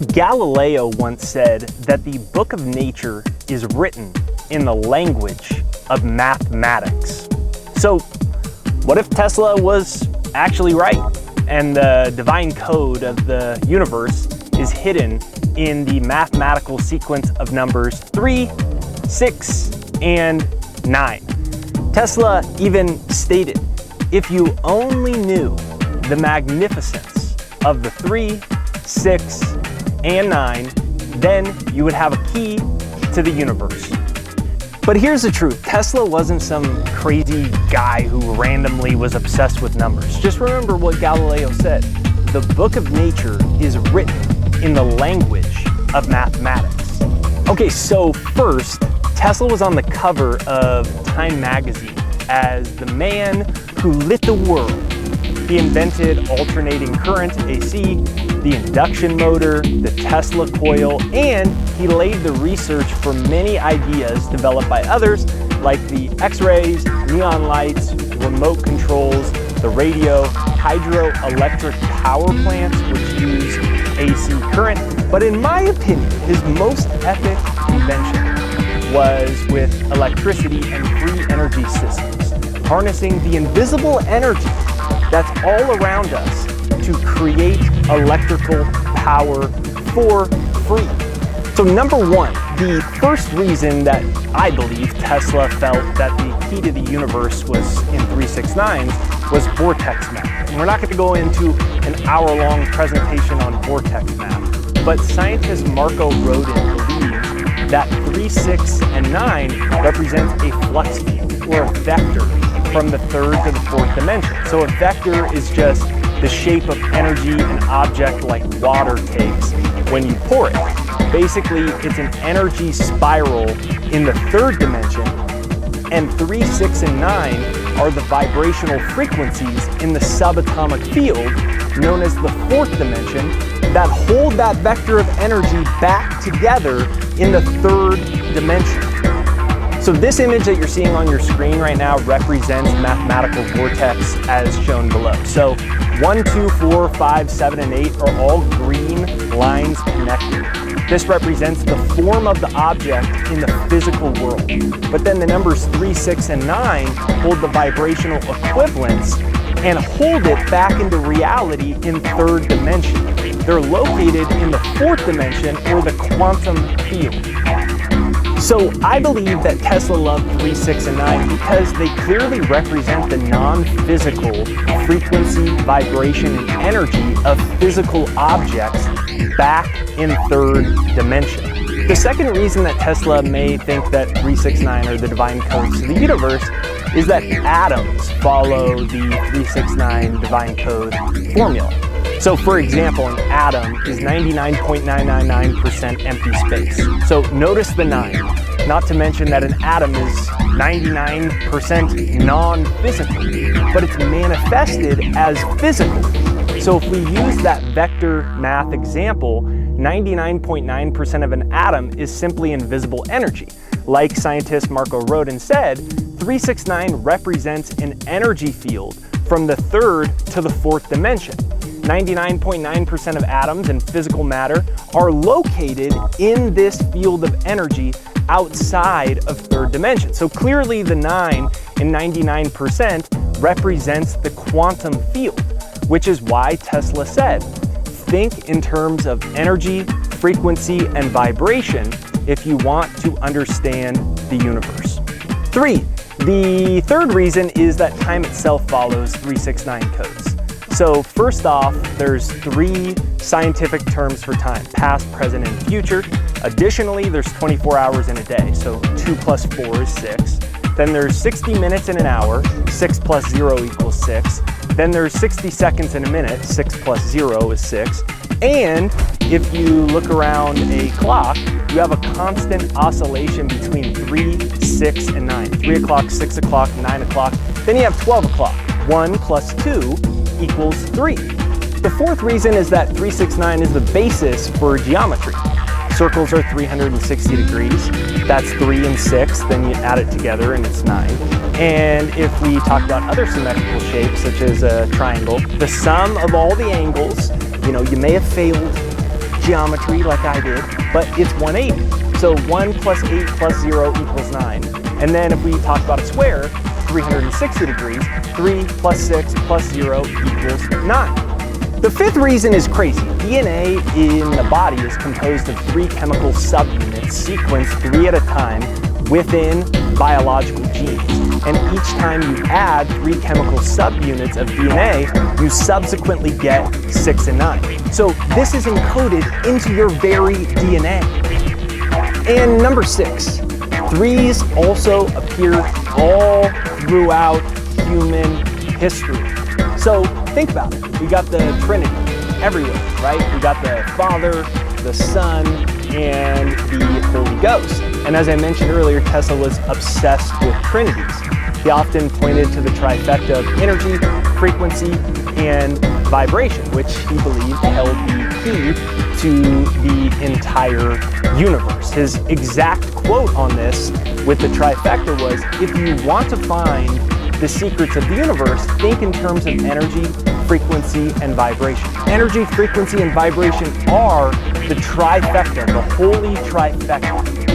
Galileo once said that the book of nature is written in the language of mathematics. So, what if Tesla was actually right and the divine code of the universe is hidden in the mathematical sequence of numbers 3, 6, and 9? Tesla even stated, if you only knew the magnificence of the 3, 6, and 9, then you would have a key to the universe. But here's the truth, Tesla wasn't some crazy guy who randomly was obsessed with numbers. Just remember what Galileo said, the book of nature is written in the language of mathematics. Okay, so first, Tesla was on the cover of Time magazine as the man who lit the world. He invented alternating current, AC, the induction motor, the Tesla coil, and he laid the research for many ideas developed by others like the X-rays, neon lights, remote controls, the radio, hydroelectric power plants which use AC current. But in my opinion, his most epic invention was with electricity and free energy systems, harnessing the invisible energy that's all around us to create electrical power for free. So number one, the first reason that I believe Tesla felt that the key to the universe was in 369 was vortex math. And we're not going to go into an hour-long presentation on vortex math, but scientist Marco Rodin believes that 3, 6, and 9 represents a flux field or a vector from the third to the fourth dimension. So a vector is just the shape of energy an object like water takes when you pour it. Basically, it's an energy spiral in the third dimension, and 3, 6, and 9 are the vibrational frequencies in the subatomic field, known as the fourth dimension, that hold that vector of energy back together in the third dimension. So this image that you're seeing on your screen right now represents mathematical vortex as shown below. So 1, 2, 4, 5, 7, and 8 are all green lines connected. This represents the form of the object in the physical world. But then the numbers 3, 6, and 9 hold the vibrational equivalence and hold it back into reality in third dimension. They're located in the fourth dimension or the quantum field. So I believe that Tesla loved 3, 6, and 9 because they clearly represent the non-physical frequency, vibration, and energy of physical objects back in third dimension. The second reason that Tesla may think that 3, 6, 9 are the divine codes to the universe is that atoms follow the 3, 6, 9 divine code formula. So for example, an atom is 99.999% empty space. So notice the 9, not to mention that an atom is 99% non-physical, but it's manifested as physical. So if we use that vector math example, 99.9% of an atom is simply invisible energy. Like scientist Marco Rodin said, 369 represents an energy field from the third to the fourth dimension. 99.9% of atoms and physical matter are located in this field of energy outside of third dimension. So clearly the 9 and 99% represents the quantum field, which is why Tesla said, think in terms of energy, frequency, and vibration if you want to understand the universe. 3, the third reason is that time itself follows 369 codes. So first off, there's 3 scientific terms for time, past, present, and future. Additionally, there's 24 hours in a day, so 2 plus 4 is 6. Then there's 60 minutes in an hour, 6 plus 0 equals 6. Then there's 60 seconds in a minute, 6 plus 0 is 6. And if you look around a clock, you have a constant oscillation between 3, 6, and 9. 3 o'clock, 6 o'clock, 9 o'clock. Then you have 12 o'clock. 1 plus 2 equals 3. The fourth reason is that 369 is the basis for geometry. Circles are 360 degrees. That's 3 and 6, then you add it together and it's 9. And if we talk about other symmetrical shapes, such as a triangle, the sum of all the angles, you may have failed geometry like I did, but it's 180. So 1 plus 8 plus 0 equals 9. And then if we talk about a square, 360 degrees, 3 plus 6 plus 0 equals 9. The fifth reason is crazy. DNA in the body is composed of 3 chemical subunits sequenced 3 at a time within biological genes. And each time you add 3 chemical subunits of DNA, you subsequently get 6 and 9. So this is encoded into your very DNA. And number 6, 3s also appear all throughout human history. So think about it. We got the Trinity everywhere, right? We got the Father, the Son, and the Holy Ghost. And as I mentioned earlier, Tesla was obsessed with trinities. He often pointed to the trifecta of energy, frequency, and vibration, which he believed held the key to the entire universe. His exact quote on this with the trifecta was, "If you want to find the secrets of the universe, think in terms of energy, frequency, and vibration." Energy, frequency, and vibration are the trifecta, the holy trifecta.